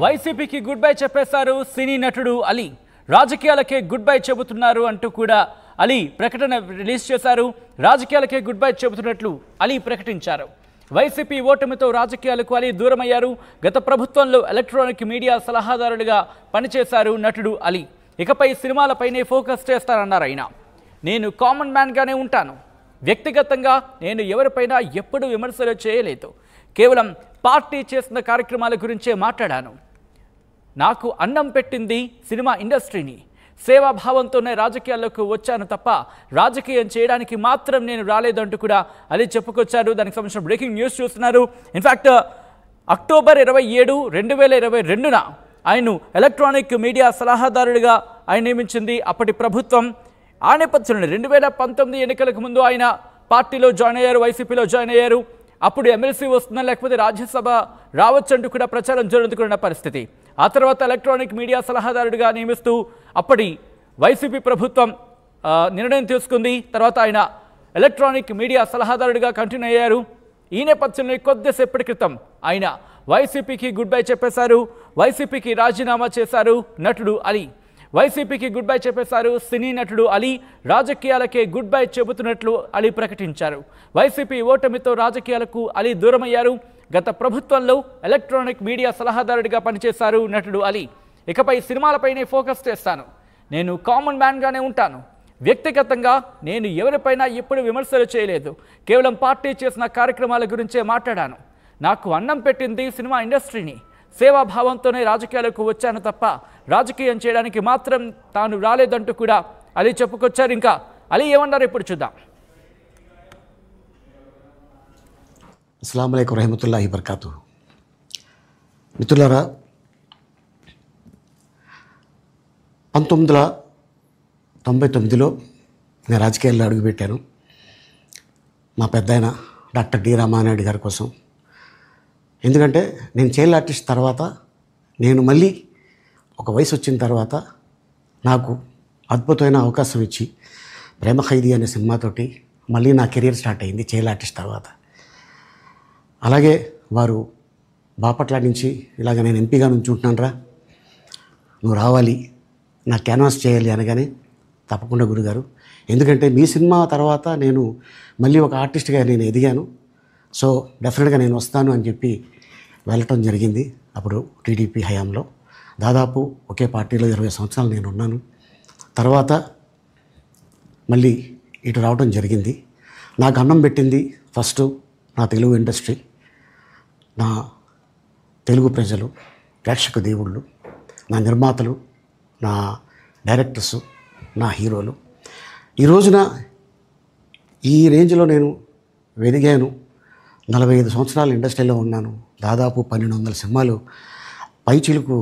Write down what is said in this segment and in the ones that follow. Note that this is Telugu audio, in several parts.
వైసీపీకి గుడ్ బై చెప్పేశారు సినీ నటుడు అలీ. రాజకీయాలకే గుడ్ బై చెబుతున్నారు అంటూ కూడా అలీ ప్రకటన రిలీజ్ చేశారు. రాజకీయాలకే గుడ్ బై చెబుతున్నట్లు అలీ ప్రకటించారు. వైసీపీ ఓటమితో రాజకీయాలకు అలీ దూరమయ్యారు. గత ప్రభుత్వంలో ఎలక్ట్రానిక్ మీడియా సలహాదారుడిగా పనిచేశారు నటుడు అలీ. ఇకపై సినిమాలపైనే ఫోకస్ చేస్తారన్నారు ఆయన. నేను కామన్ మ్యాన్గానే ఉంటాను. వ్యక్తిగతంగా నేను ఎవరిపైనా ఎప్పుడూ విమర్శలు చేయలేదు. కేవలం పార్టీ చేసిన కార్యక్రమాల గురించే మాట్లాడాను. నాకు అన్నం పెట్టింది సినిమా ఇండస్ట్రీని. సేవాభావంతోనే రాజకీయాల్లోకి వచ్చాను తప్ప రాజకీయం చేయడానికి మాత్రం నేను రాలేదంటూ కూడా అలీ చెప్పుకొచ్చారు. దానికి సంబంధించిన బ్రేకింగ్ న్యూస్ చూస్తున్నారు. ఇన్ఫ్యాక్ట్ అక్టోబర్ 27, 2022న ఆయన ఎలక్ట్రానిక్ మీడియా సలహాదారుడిగా ఆయన నియమించింది అప్పటి ప్రభుత్వం. ఆ నేపథ్యంలో 2019 ఎన్నికలకు ముందు ఆయన పార్టీలో జాయిన్ అయ్యారు, వైసీపీలో జాయిన్ అయ్యారు. అప్పుడు ఎమ్మెల్సీ వస్తుందా లేకపోతే రాజ్యసభ రావచ్చంటూ కూడా ప్రచారం జరుగుతున్న పరిస్థితి. ఆ తర్వాత ఎలక్ట్రానిక్ మీడియా సలహాదారుడిగా నియమిస్తూ అప్పటి వైసీపీ ప్రభుత్వం నిర్ణయం తీసుకుంది. తర్వాత ఆయన ఎలక్ట్రానిక్ మీడియా సలహాదారుడిగా కంటిన్యూ అయ్యారు. ఈ నేపథ్యంలో కొద్దిసేపటి క్రితం ఆయన వైసీపీకి గుడ్ బై చెప్పేశారు. వైసీపీకి రాజీనామా చేశారు నటుడు అలీ. వైసీపీకి గుడ్ బై చెప్పేశారు సినీ నటుడు అలీ. రాజకీయాలకే గుడ్ బై చెబుతున్నట్లు అలీ ప్రకటించారు. వైసీపీ ఓటమితో రాజకీయాలకు అలీ దూరమయ్యారు. గత ప్రభుత్వంలో ఎలక్ట్రానిక్ మీడియా సలహాదారుడిగా పనిచేశారు నటుడు అలీ. ఇకపై సినిమాలపైనే ఫోకస్ చేస్తాను. నేను కామన్ మ్యాన్గానే ఉంటాను. వ్యక్తిగతంగా నేను ఎవరిపైనా ఎప్పుడు విమర్శలు చేయలేదు. కేవలం పార్టీ చేసిన కార్యక్రమాల గురించే మాట్లాడాను. నాకు అన్నం పెట్టింది సినిమా ఇండస్ట్రీని. సేవాభావంతోనే రాజకీయాలకు వచ్చాను తప్ప రాజకీయం చేయడానికి మాత్రం తాను రాలేదంటూ కూడా అలీ చెప్పుకొచ్చారు. ఇంకా అలీ ఏమన్నారు ఇప్పుడు చూద్దాం. అస్సలాము అలైకుం రహమతుల్లాహి బర్కాతు. మిత్రులారా, 1999లో నేను రాజకీయాల్లో అడుగుపెట్టాను. మా పెద్దాయన డాక్టర్ డి రామానాయుడు గారి కోసం. ఎందుకంటే నేను చైల్డ్ ఆర్టిస్ట్ తర్వాత నేను మళ్ళీ ఒక వయసు వచ్చిన తర్వాత నాకు అద్భుతమైన అవకాశం ఇచ్చి ప్రేమ ఖైదీ అనే సినిమాతోటి మళ్ళీ నా కెరీర్ స్టార్ట్ అయింది చైల్డ్ ఆర్టిస్ట్ తర్వాత. అలాగే వారు బాపట్ల నుంచి ఇలాగ నేను ఎంపీగా నుంచుంటున్నాను రా, నువ్వు రావాలి, నా క్యాన్వాస్ చేయాలి అనగానే తప్పకుండా గురుగారు, ఎందుకంటే మీ సినిమా తర్వాత నేను మళ్ళీ ఒక ఆర్టిస్ట్గా నేను ఎదిగాను, సో డెఫినెట్గా నేను వస్తాను అని చెప్పి వెళ్ళటం జరిగింది. అప్పుడు టీడీపీ హయాంలో దాదాపు ఒకే పార్టీలో 20 సంవత్సరాలు నేను ఉన్నాను. తర్వాత మళ్ళీ ఇటు రావడం జరిగింది. నాకు అన్నం పెట్టింది ఫస్ట్ నా తెలుగు ఇండస్ట్రీ, నా తెలుగు ప్రజలు, ప్రేక్షక దేవుళ్ళు, నా నిర్మాతలు, నా డైరెక్టర్సు, నా హీరోలు. ఈ రోజున ఈ రేంజ్లో నేను వెదిగాను. 45 సంవత్సరాలు ఇండస్ట్రీలో ఉన్నాను. దాదాపు 1200 సినిమాలు పైచిలుకు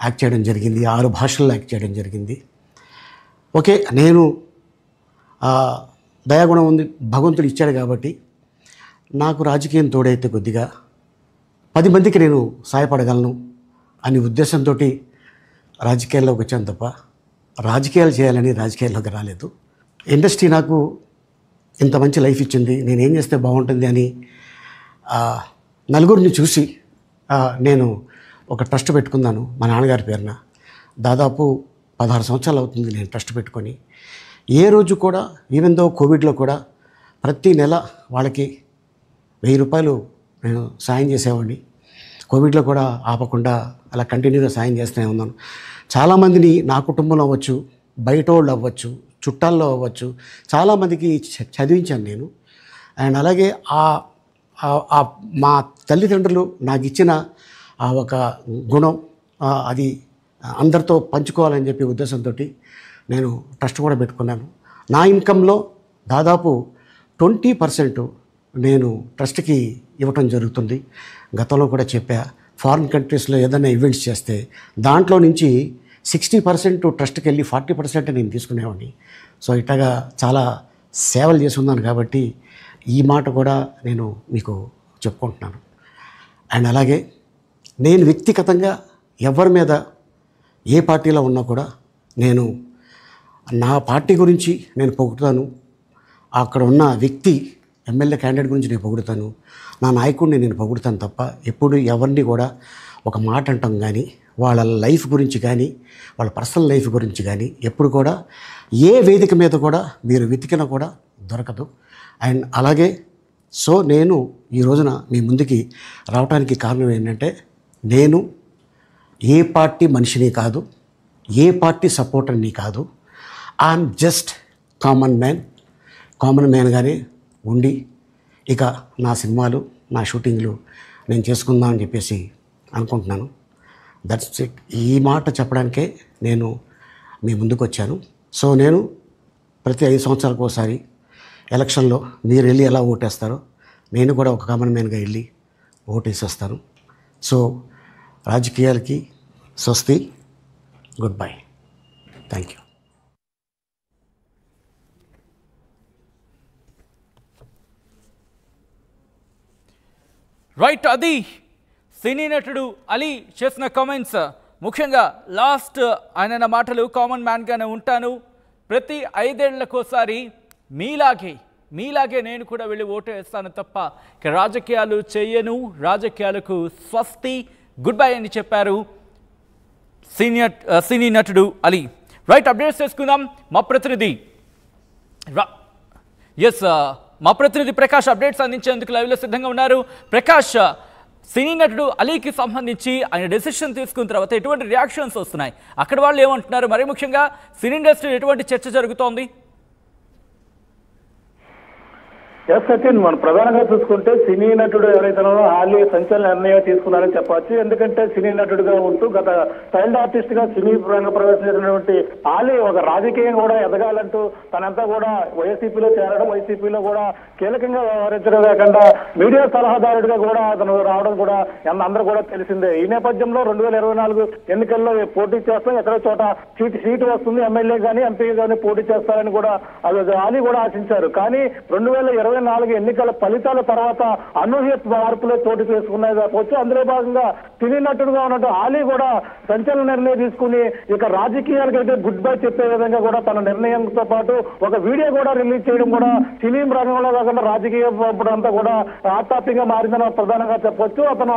యాక్ట్ చేయడం జరిగింది. 6 భాషల్లో యాక్ట్ చేయడం జరిగింది. ఓకే, నేను దయాగుణం ఉంది, భగవంతుడు ఇచ్చాడు కాబట్టి నాకు రాజకీయం తోడైతే కొద్దిగా 10 మందికి నేను సహాయపడగలను అనే ఉద్దేశంతో రాజకీయాల్లోకి వచ్చాను తప్ప రాజకీయాలు చేయాలని రాజకీయాల్లోకి రాలేదు. ఇండస్ట్రీ నాకు ఇంత మంచి లైఫ్ ఇచ్చింది, నేనేం చేస్తే బాగుంటుంది అని నలుగురిని చూసి నేను ఒక ట్రస్ట్ పెట్టుకున్నాను మా నాన్నగారి పేరున. దాదాపు 16 సంవత్సరాలు అవుతుంది నేను ట్రస్ట్ పెట్టుకొని. ఏ రోజు కూడా ఈవెన్ దో కోవిడ్లో కూడా ప్రతి నెల వాళ్ళకి 1000 రూపాయలు నేను సాయం చేసేవాడిని. కోవిడ్లో కూడా ఆపకుండా అలా కంటిన్యూగా సాయం చేస్తూనే ఉన్నాను. చాలామందిని నా కుటుంబంలో అవ్వచ్చు, బయట వాళ్ళు అవ్వచ్చు, చుట్టాల్లో అవ్వచ్చు, చాలామందికి చదివించాను నేను. అండ్ అలాగే మా తల్లిదండ్రులు నాకు ఇచ్చిన ఆ ఒక గుణం అది అందరితో పంచుకోవాలని చెప్పి ఉద్దేశంతో నేను ట్రస్ట్ కూడా పెట్టుకున్నాను. నా ఇన్కంలో దాదాపు 20% నేను ట్రస్ట్కి ఇవ్వటం జరుగుతుంది. గతంలో కూడా చెప్పా, ఫారిన్ కంట్రీస్లో ఏదైనా ఈవెంట్స్ చేస్తే దాంట్లో నుంచి 60% ట్రస్ట్కి వెళ్ళి 40% నేను తీసుకునేవాడిని. సో ఇట్లాగా చాలా సేవలు చేసి ఉన్నాను కాబట్టి ఈ మాట కూడా నేను మీకు చెప్పుకుంటున్నాను. అండ్ అలాగే నేను వ్యక్తిగతంగా ఎవరి మీద ఏ పార్టీలో ఉన్నా కూడా నేను నా పార్టీ గురించి నేను పొగుడుతాను. అక్కడ ఉన్న వ్యక్తి ఎమ్మెల్యే క్యాండిడేట్ గురించి నేను పొగుడుతాను, నా నాయకుడిని నేను పొగుడుతాను తప్ప ఎప్పుడు ఎవరిని కూడా ఒక మాట అంటాం కానీ వాళ్ళ లైఫ్ గురించి కానీ వాళ్ళ పర్సనల్ లైఫ్ గురించి కానీ ఎప్పుడు కూడా ఏ వేదిక మీద కూడా మీరు వెతికినా కూడా దొరకదు. అండ్ అలాగే సో నేను ఈ రోజున మీ ముందుకి రావడానికి కారణం ఏంటంటే, నేను ఏ పార్టీ మనిషిని కాదు, ఏ పార్టీ సపోర్టర్ని కాదు. ఐఎమ్ జస్ట్ కామన్ మ్యాన్గానే ఉండి ఇక నా సినిమాలు, నా షూటింగ్లు నేను చేసుకుందామని చెప్పేసి అనుకుంటున్నాను. That's it. ఈ మాట చెప్పడానికే నేను మీ ముందుకు వచ్చాను. సో నేను ప్రతి 5 సంవత్సరాలకు ఒకసారి ఎలక్షన్లో మీరు వెళ్ళి ఎలా ఓటేస్తారో నేను కూడా ఒక కామన్ మ్యాన్గా వెళ్ళి ఓటేసేస్తాను. సో రాజకీయాలకి స్వస్తి, good bye, thank you. Right, అది సినీ నటుడు అలీ చేసిన కామెంట్స్. ముఖ్యంగా లాస్ట్ ఆయన మాటలు, కామన్ మ్యాన్గానే ఉంటాను, ప్రతి 5 ఏళ్లకోసారి మీలాగే నేను కూడా వెళ్ళి ఓటు వేస్తాను తప్ప ఇక రాజకీయాలు చేయను, రాజకీయాలకు స్వస్తి, గుడ్ బై అని చెప్పారు సినీ నటుడు అలీ. రైట్, అప్డేట్స్ చేసుకుందాం. మా ప్రతినిధి ప్రకాష్ అప్డేట్స్ అందించేందుకు లైవ్లో సిద్ధంగా ఉన్నారు. ప్రకాష్, సినీ నటుడు అలీకి సంబంధించి ఆయన డెసిషన్ తీసుకున్న తర్వాత ఎటువంటి రియాక్షన్స్ వస్తున్నాయి, అక్కడ వాళ్ళు ఏమంటున్నారు, మరి ముఖ్యంగా సినీ ఇండస్ట్రీ ఎటువంటి చర్చ జరుగుతోంది? ఎస్ సచిన్, మనం ప్రధానంగా చూసుకుంటే సినీ నటుడు ఎవరైతే ఆలీ సంచలన నిర్ణయం తీసుకున్నారని చెప్పవచ్చు. ఎందుకంటే సినీ నటుడుగా ఉంటూ గత చైల్డ్ ఆర్టిస్ట్ గా సినీ రంగ ప్రవేశించినటువంటి ఆలీ ఒక రాజకీయం కూడా ఎదగాలంటూ తనంతా కూడా వైసీపీలో చేరడం, వైసీపీలో కూడా కీలకంగా వ్యవహరించడం కాకుండా మీడియా సలహాదారుడిగా కూడా అతను రావడం కూడా అందరూ కూడా తెలిసిందే. ఈ నేపథ్యంలో 2024 ఎన్నికల్లో పోటీ చేస్తాం, ఎక్కడో చోట సీటు వస్తుంది, ఎమ్మెల్యే కానీ ఎంపీ కానీ పోటీ చేస్తారని కూడా ఆలీ కూడా ఆశించారు. కానీ 2024 ఎన్నికల ఫలితాల తర్వాత అనూహ్య మార్పులే చోటు చేసుకున్నాయి కావచ్చు. అందులో భాగంగా సినీ నటుడుగా ఉన్నట్టు ఆలీ కూడా సంచలన నిర్ణయం తీసుకుని ఇక రాజకీయాలకు అయితే గుడ్ బై చెప్పే విధంగా కూడా తన నిర్ణయంతో పాటు ఒక వీడియో కూడా రిలీజ్ చేయడం కూడా సినీ రంగంలో కాకుండా రాజకీయ అంతా కూడా హాట్ టాపిక్ గా మారిందని ప్రధానంగా చెప్పొచ్చు. అతను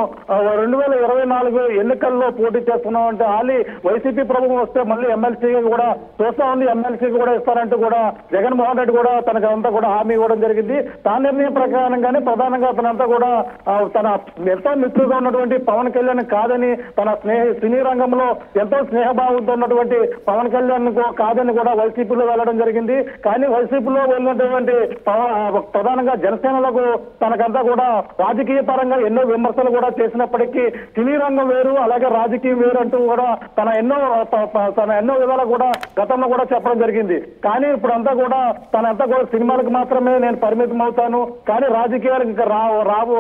2024 ఎన్నికల్లో పోటీ చేస్తున్నామంటే ఆలీ వైసీపీ ప్రభుత్వం వస్తే మళ్ళీ ఎమ్మెల్సీగా కూడా చూస్తా ఉంది, ఎమ్మెల్సీకి కూడా ఇస్తారంటూ కూడా జగన్మోహన్ రెడ్డి కూడా తనకు అంతా కూడా హామీ ఇవ్వడం జరిగింది. తాను నిర్ణయం ప్రకారంగానే ప్రధానంగా అతనంతా కూడా తన ఎంతో మిత్రుగా ఉన్నటువంటి పవన్ కళ్యాణ్ కాదని, తన సినీ రంగంలో ఎంతో స్నేహభావంతో ఉన్నటువంటి పవన్ కళ్యాణ్ కాదని కూడా వైసీపీలో వెళ్ళడం జరిగింది. కానీ వైసీపీలో వెళ్ళినటువంటి ప్రధానంగా జనసేనలకు తనకంతా కూడా రాజకీయ పరంగా ఎన్నో విమర్శలు కూడా చేసినప్పటికీ సినీ రంగం వేరు, అలాగే రాజకీయం వేరు అంటూ కూడా తన ఎన్నో విధాలు కూడా గతంలో కూడా చెప్పడం జరిగింది. కానీ ఇప్పుడంతా కూడా తనంతా కూడా సినిమాలకు మాత్రమే నేను పరిమితం అవుతాను, కానీ రాజకీయాలకు ఇంకా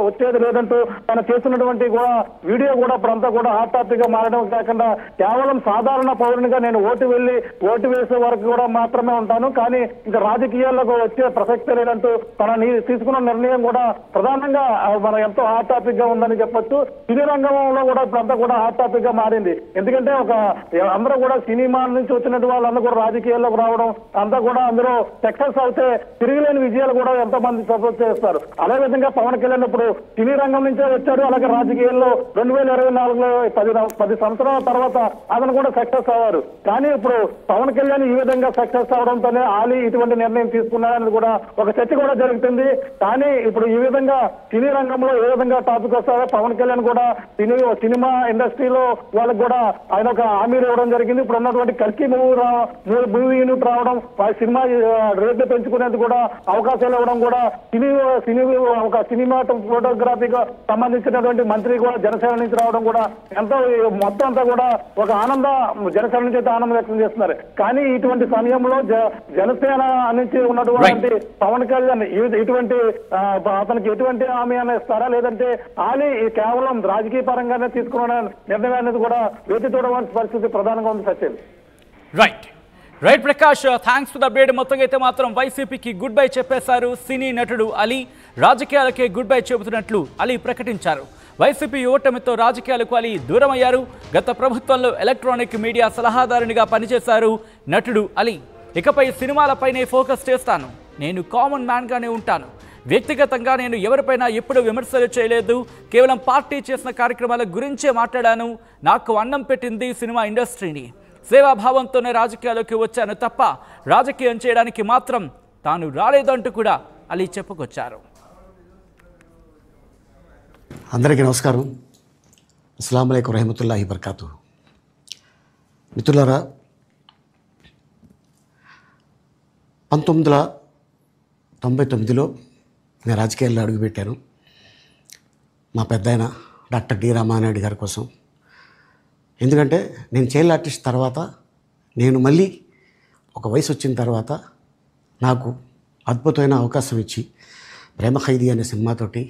వచ్చేది లేదంటూ తను చేస్తున్నటువంటి కూడా వీడియో కూడా ఇప్పుడంతా కూడా హాట్ టాపిక్ గా మారడం కాకుండా కేవలం సాధారణ పౌరునిగా నేను ఓటు వేసే వరకు కూడా మాత్రమే ఉంటాను, కానీ ఇంకా రాజకీయాలకు వచ్చే ప్రసక్తి లేదంటూ తన తీసుకున్న నిర్ణయం కూడా ప్రధానంగా మన ఎంతో హాట్ టాపిక్ గా ఉందని చెప్పొచ్చు. సినీ రంగంలో కూడా ఇప్పుడంతా కూడా హాట్ టాపిక్ గా మారింది. ఎందుకంటే అందరూ కూడా సినిమా నుంచి వచ్చినట్టు వాళ్ళందరూ కూడా రాజకీయాల్లోకి రావడం, అంతా కూడా అందరూ సక్సెస్ అవుతే తిరిగిలేని విజయాలు కూడా ఎంతో మంది సపోర్ట్ చేస్తారు. అదే విధంగా పవన్ కళ్యాణ్ ఇప్పుడు సినీ రంగం నుంచే వచ్చాడు, అలాగే రాజకీయాల్లో 2024లో 10 సంవత్సరాల తర్వాత అతను కూడా సక్సెస్ అయ్యారు. కానీ ఇప్పుడు పవన్ కళ్యాణ్ ఈ విధంగా సక్సెస్ అవడంతోనే ఆలీ ఇటువంటి నిర్ణయం తీసుకున్నారని కూడా ఒక చర్చ కూడా జరుగుతుంది. కానీ ఇప్పుడు ఈ విధంగా సినీ రంగంలో ఏ విధంగా టాపిక్ వస్తారో పవన్ కళ్యాణ్ కూడా సినిమా ఇండస్ట్రీలో వాళ్ళకి కూడా ఆయన ఒక హామీలు ఇవ్వడం జరిగింది. ఇప్పుడు ఉన్నటువంటి కల్కి మూవీ యూనిట్ రావడం, సినిమా రేట్లు పెంచుకునేందుకు కూడా అవకాశాలు ఇవ్వడం కూడా ఒక సినిమా ఫోటోగ్రఫీకి సంబంధించినటువంటి మంత్రి కూడా జనసేన నుంచి రావడం కూడా ఎంతో మొత్తం అంతా కూడా ఒక జనసేన నుంచి అయితే ఆనందం వ్యక్తం చేస్తున్నారు. కానీ ఇటువంటి సమయంలో జనసేన నుంచి ఉన్నటువంటి పవన్ కళ్యాణ్ ఇటువంటి అతనికి ఎటువంటి హామీ అని ఇస్తారా, లేదంటే ఆలీ కేవలం రాజకీయ పరంగానే తీసుకున్న నిర్ణయం అనేది కూడా వేచి చూడవలసిన పరిస్థితి ప్రధానంగా ఉంది Sachin. Right Prakash, thanks for the update. మొత్తంగా అయితే మాత్రం వైసీపీకి గుడ్ బై చెప్పేశారు సినీ నటుడు అలీ. రాజకీయాలకే గుడ్ బై చెబుతున్నట్లు అలీ ప్రకటించారు. వైసీపీ ఓటమితో రాజకీయాలకు అలీ దూరమయ్యారు. గత ప్రభుత్వంలో ఎలక్ట్రానిక్ మీడియా సలహాదారునిగా పనిచేశారు నటుడు అలీ. ఇకపై సినిమాలపైనే ఫోకస్ చేస్తాను, నేను కామన్ మ్యాన్గానే ఉంటాను, వ్యక్తిగతంగా నేను ఎవరిపైనా ఎప్పుడూ విమర్శలు చేయలేదు. కేవలం పార్టీ చేసిన కార్యక్రమాల గురించే మాట్లాడాను. నాకు అన్నం పెట్టింది సినిమా ఇండస్ట్రీని. సేవాభావంతోనే రాజకీయాల్లోకి వచ్చాను తప్ప రాజకీయం చేయడానికి మాత్రం తాను రాలేదంటూ కూడా అలీ చెప్పుకొచ్చారు. అందరికీ నమస్కారం. అస్సలాము అలైకుం రహమతుల్లాహి బర్కాతు. మిత్రులారా, 1999లో నేను రాజకీయాల్లో అడుగుపెట్టాను. మా పెద్దాయన డాక్టర్ డి రామానాయుడు గారి కోసం. ఎందుకంటే నేను చైల్డ్ ఆర్టిస్ట్ తర్వాత నేను మళ్ళీ ఒక వయసు వచ్చిన తర్వాత నాకు అద్భుతమైన అవకాశం ఇచ్చి ప్రేమ ఖైదీ అనే సినిమాతోటి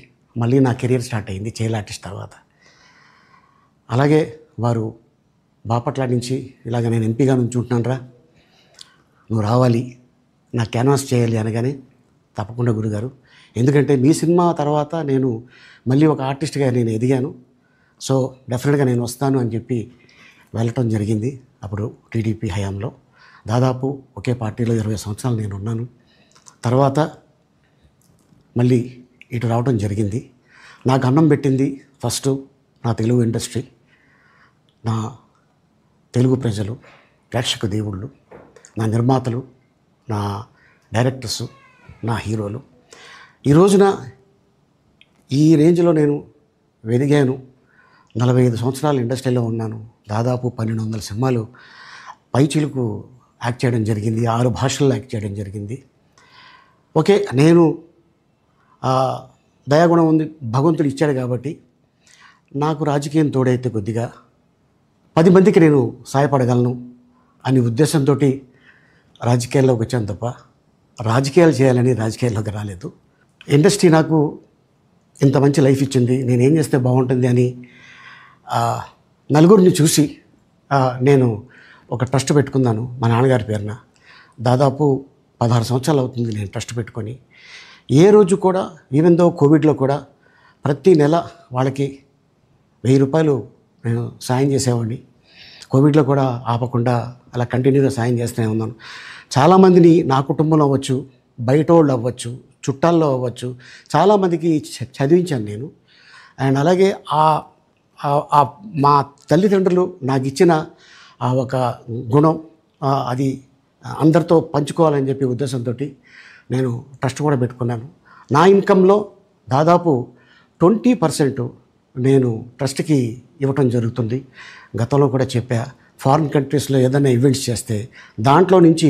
మళ్ళీ నా కెరీర్ స్టార్ట్ అయింది చైల్డ్ ఆర్టిస్ట్ తర్వాత. అలాగే వారు బాపట్ల నుంచి ఇలాగ నేను ఎంపీగా నుంచుంటున్నాను రా, నువ్వు రావాలి, నా క్యాన్వాస్ చేయాలి అనగానే తప్పకుండా గురుగారు, ఎందుకంటే మీ సినిమా తర్వాత నేను మళ్ళీ ఒక ఆర్టిస్ట్గా నేను ఎదిగాను, సో డెఫినెట్గా నేను వస్తాను అని చెప్పి వెళ్ళటం జరిగింది. అప్పుడు టీడీపీ హయాంలో దాదాపు ఒకే పార్టీలో 20 సంవత్సరాలు నేను ఉన్నాను. తర్వాత మళ్ళీ ఇటు రావడం జరిగింది. నాకు అన్నం పెట్టింది ఫస్ట్ నా తెలుగు ఇండస్ట్రీ, నా తెలుగు ప్రజలు, ప్రేక్షక దేవుళ్ళు, నా నిర్మాతలు, నా డైరెక్టర్స్, నా హీరోలు. ఈ రోజున ఈ రేంజ్లో నేను వెదిగాను. 45 సంవత్సరాలు ఇండస్ట్రీలో ఉన్నాను. దాదాపు 1200 సినిమాలు పైచిలకు యాక్ట్ చేయడం జరిగింది. 6 భాషల్లో యాక్ట్ చేయడం జరిగింది. ఓకే, నేను దయాగుణం ఉంది, భగవంతుడు ఇచ్చాడు కాబట్టి నాకు రాజకీయం తోడైతే కొద్దిగా 10 మందికి నేను సహాయపడగలను అనే ఉద్దేశంతో రాజకీయాల్లోకి వచ్చాను తప్ప రాజకీయాలు చేయాలని రాజకీయాల్లోకి రాలేదు. ఇండస్ట్రీ నాకు ఇంత మంచి లైఫ్ ఇచ్చింది, నేనేం చేస్తే బాగుంటుంది అని నలుగురిని చూసి నేను ఒక ట్రస్ట్ పెట్టుకున్నాను మా నాన్నగారి పేరున. దాదాపు 16 సంవత్సరాలు అవుతుంది నేను ట్రస్ట్ పెట్టుకొని. ఏ రోజు కూడా ఈవెన్ దో కోవిడ్లో కూడా ప్రతి నెల వాళ్ళకి 1000 రూపాయలు నేను సాయం చేసేవాడిని. కోవిడ్లో కూడా ఆపకుండా అలా కంటిన్యూగా సాయం చేస్తూనే ఉన్నాను. చాలామందిని నా కుటుంబంలో అవ్వచ్చు, బయట వాళ్ళు అవ్వచ్చు, చుట్టాల్లో అవ్వచ్చు, చాలామందికి చదివించాను నేను. అండ్ అలాగే మా తల్లిదండ్రులు నాకు ఇచ్చిన ఆ ఒక గుణం అది అందరితో పంచుకోవాలని చెప్పి ఉద్దేశంతో నేను ట్రస్ట్ కూడా పెట్టుకున్నాను. నా ఇన్కంలో దాదాపు 20% నేను ట్రస్ట్కి ఇవ్వటం జరుగుతుంది. గతంలో కూడా చెప్పా, ఫారిన్ కంట్రీస్లో ఏదైనా ఈవెంట్స్ చేస్తే దాంట్లో నుంచి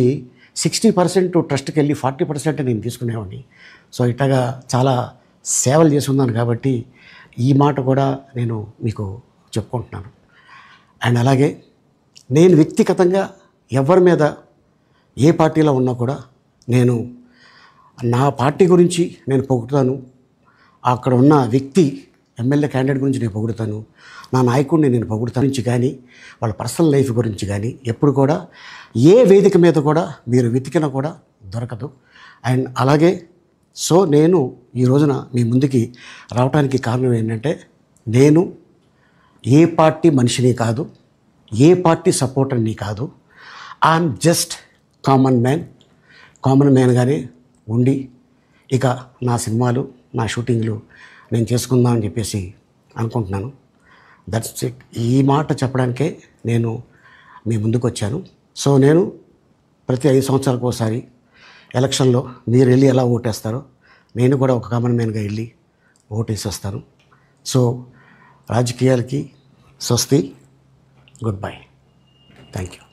60% ట్రస్ట్కి వెళ్ళి 40% నేను తీసుకునేవాడిని. సో ఇట్లాగా చాలా సేవలు చేసి ఉన్నాను కాబట్టి ఈ మాట కూడా నేను మీకు చెప్పుకుంటున్నాను. అండ్ అలాగే నేను వ్యక్తిగతంగా ఎవరి మీద ఏ పార్టీలో ఉన్నా కూడా నేను నా పార్టీ గురించి నేను పొగుడుతాను, అక్కడ ఉన్న వ్యక్తి ఎమ్మెల్యే క్యాండిడేట్ గురించి నేను పొగుడుతాను, నా నాయకుడిని నేను పొగుడుతాను నుంచి కానీ వాళ్ళ పర్సనల్ లైఫ్ గురించి కానీ ఎప్పుడు కూడా ఏ వేదిక మీద కూడా మీరు వెతికినా కూడా దొరకదు. అండ్ అలాగే సో నేను ఈ రోజున మీ ముందుకి రావడానికి కారణం ఏంటంటే నేను ఏ పార్టీ మనిషిని కాదు, ఏ పార్టీ సపోర్టర్ని కాదు, ఐఎమ్ జస్ట్ కామన్ మ్యాన్గానే ఉండి ఇక నా సినిమాలు, నా షూటింగ్లు నేను చేసుకుందామని చెప్పేసి అనుకుంటున్నాను. That's it. ఈ మాట చెప్పడానికే నేను మీ ముందుకు వచ్చాను. సో నేను ప్రతి 5 సంవత్సరాలకు ఒకసారి ఎలక్షన్లో మీరు వెళ్ళి ఎలా ఓటేస్తారో నేను కూడా ఒక కామన్ మ్యాన్గా వెళ్ళి ఓటేసి వస్తాను. సో రాజకీయాలకి స్వస్తి, గుడ్ బై, థ్యాంక్ యూ.